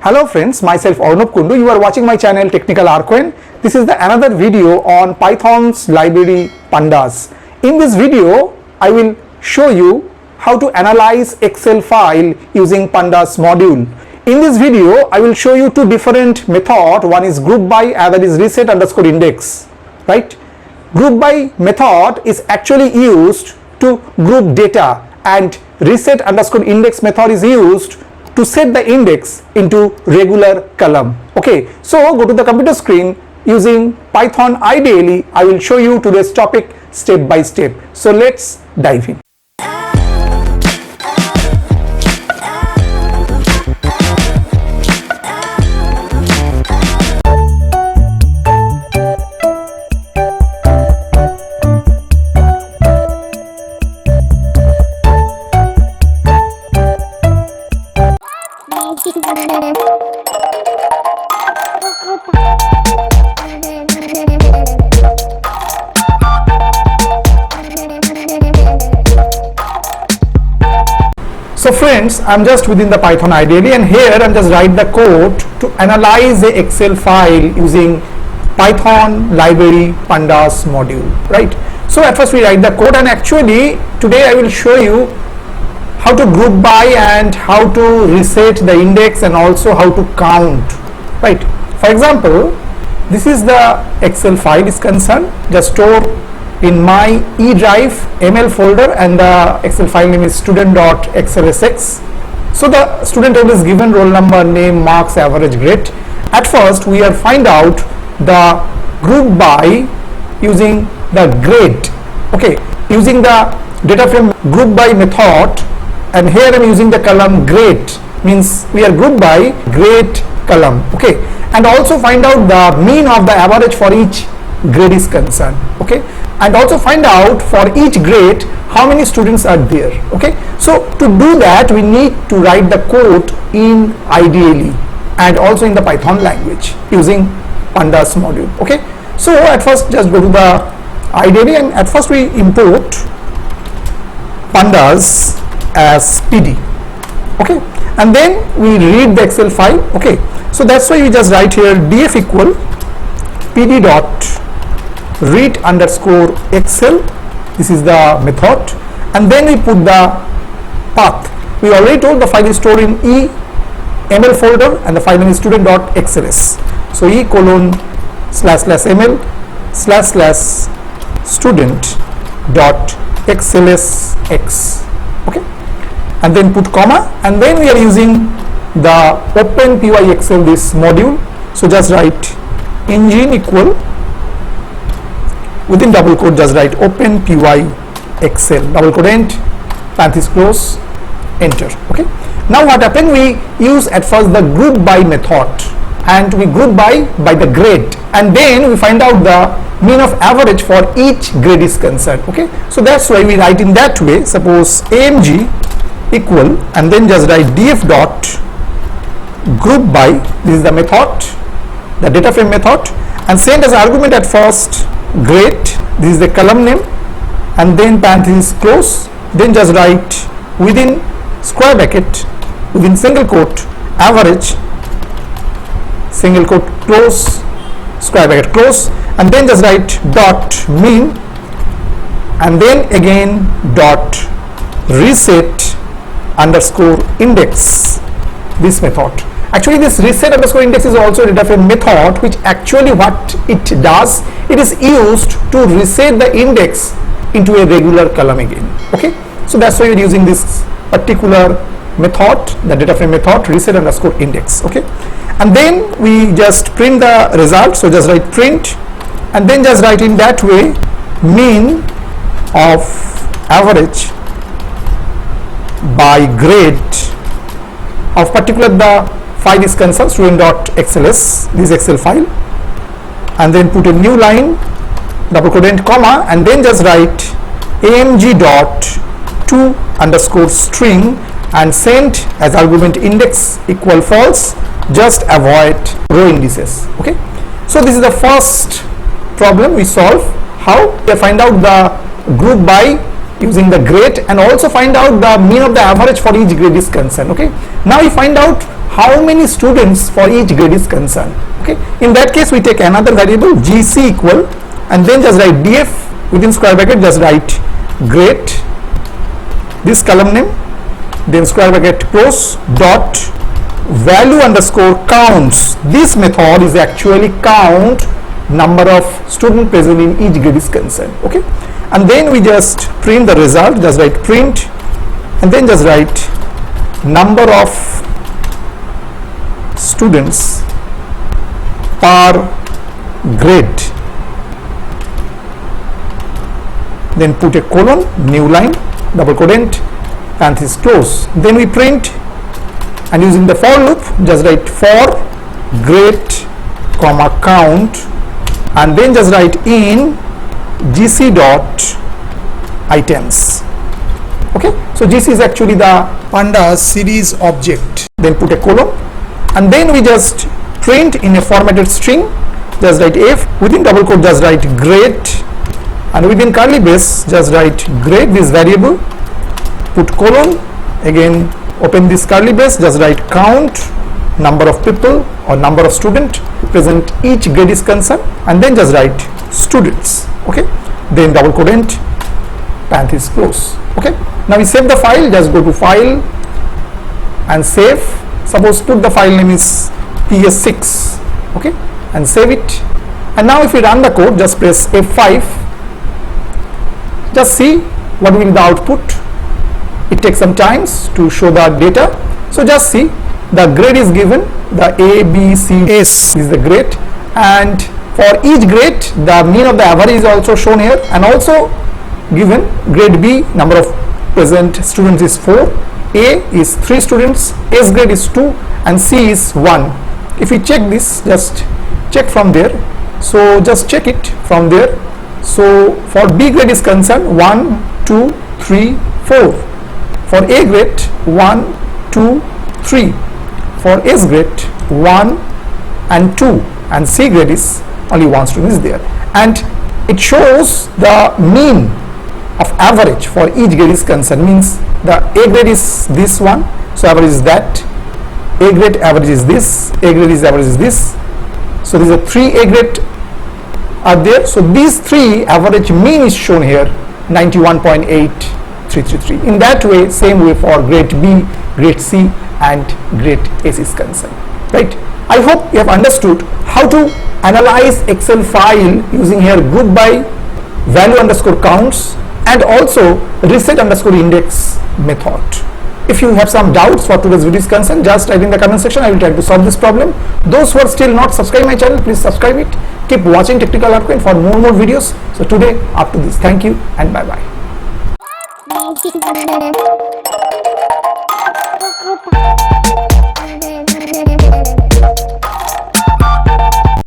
Hello friends, myself Arnab Kundu. You are watching my channel Technical Arquen. This is another video on Python's library Pandas. In this video, I will show you how to analyze Excel file using Pandas module. In this video, I will show you two different methods. One is group by, other is reset underscore index. Right? Group by method is actually used to group data, and reset underscore index method is used to set the index into regular column. Okay, so go to the computer screen. Using Python ideally, I will show you today's topic step by step. So let's dive in. So friends, I'm just within the Python ideally, and here I'm just write the code to analyze the Excel file using Python library Pandas module, right? So at first we write the code, and actually today I will show you how to group by and how to reset the index and also how to count, right? For example, this is the Excel file is concerned, just store in my E drive ML folder, and the Excel file name is student.xlsx. So the student table is given roll number, name, marks, average, grade. At first we are find out the group by using the grade, okay, using the data frame group by method, and here I am using the column grade, means we are group by grade column, okay, and also find out the mean of the average for each grade is concerned, okay, and also find out for each grade how many students are there, okay. So to do that we need to write the code in ideally and also in the Python language using Pandas module, okay. So at first just go to the ideally, and at first we import Pandas as PD, okay, and then we read the Excel file, okay. So that's why we just write here df equal pd dot read underscore Excel. This is the method, and then we put the path. We already told the file is stored in E ML folder, and the file name is student.xls. So E colon slash slash ML slash slash student dot xlsx, okay, and then put comma, and then we are using the openpyxl this module. So just write engine equal, within double quote just write openpyxl, double quote end, parenthesis close, enter, okay. Now what happened, we use at first the group by method, and we group by the grade, and then we find out the mean of average for each grade is concerned, okay. So that's why we write in that way. Suppose amg equal, and then just write df dot group by, this is the method, the data frame method, and send as argument at first grade, this is the column name, and then parenthesis close, then just write within square bracket, within single quote, average, single quote close, square bracket close, and then just write dot mean, and then again dot reset underscore index, this method. Actually this reset underscore index is also a data frame method, which actually what it does, it is used to reset the index into a regular column again, okay. So that's why we are using this particular method, the data frame method, reset underscore index, okay. And then we just print the result. So just write print, and then just write in that way mean of average by grade of particular the file is concerned, student.xls, this Excel file, and then put a new line, double quote end, comma, and then just write amg dot to underscore string, and send as argument index equal false, just avoid row indices, okay. So this is the first problem we solve, how we find out the group by using the grade, and also find out the mean of the average for each grade is concerned. Okay, now we find out how many students for each grade is concerned. Okay, in that case we take another variable gc equal, and then just write df within square bracket, just write grade, this column name, then square bracket close, dot value underscore counts. This method is actually count number of student present in each grade is concerned. Okay, and then we just print the result, just write print, and then just write number of students per grade, then put a colon, new line, double quotant, parenthesis close. Then we print, and using the for loop just write for grade comma count, and then just write in gc dot items. Okay, so gc is actually the pandas series object, then put a colon, and then we just print in a formatted string, just write f within double quote, just write grade, and within curly brace just write grade, this variable, put colon, again open this curly brace, just write count number of people or number of student present each grade is concerned, and then just write students. Okay, then double quotant, parenthesis close. Okay, now we save the file, just go to file and save. Suppose put the file name is ps6. Okay, and save it, and now if we run the code, just press F5, just see what will be the output. It takes some time to show the data, so just see the grade is given, the A, B, C, S is the grade, and for each grade the mean of the average is also shown here, and also given grade B number of present students is 4, A is 3 students, S grade is 2, and C is 1. If we check this, just check from there, so just check it from there. So for B grade is concerned 1, 2, 3, 4. For A grade 1, 2, 3. For S grade 1 and 2, and C grade is only 1 student is there, and it shows the mean of average for each grade is concerned, means the A grade is this one, so average is that, A grade average is this, A grade is average is this, so these are 3 A grade are there, so these 3 average mean is shown here, 91.8333. in that way, same way for grade B, grade C and grade S is concerned, right? I hope you have understood how to analyze Excel file using here group by value underscore counts and also reset underscore index method. If you have some doubts for today's video is concerned, just write in the comment section. I will try to solve this problem. Those who are still not subscribed my channel, please subscribe it. Keep watching Technical Arnab for more videos. So today up to this. Thank you and bye bye.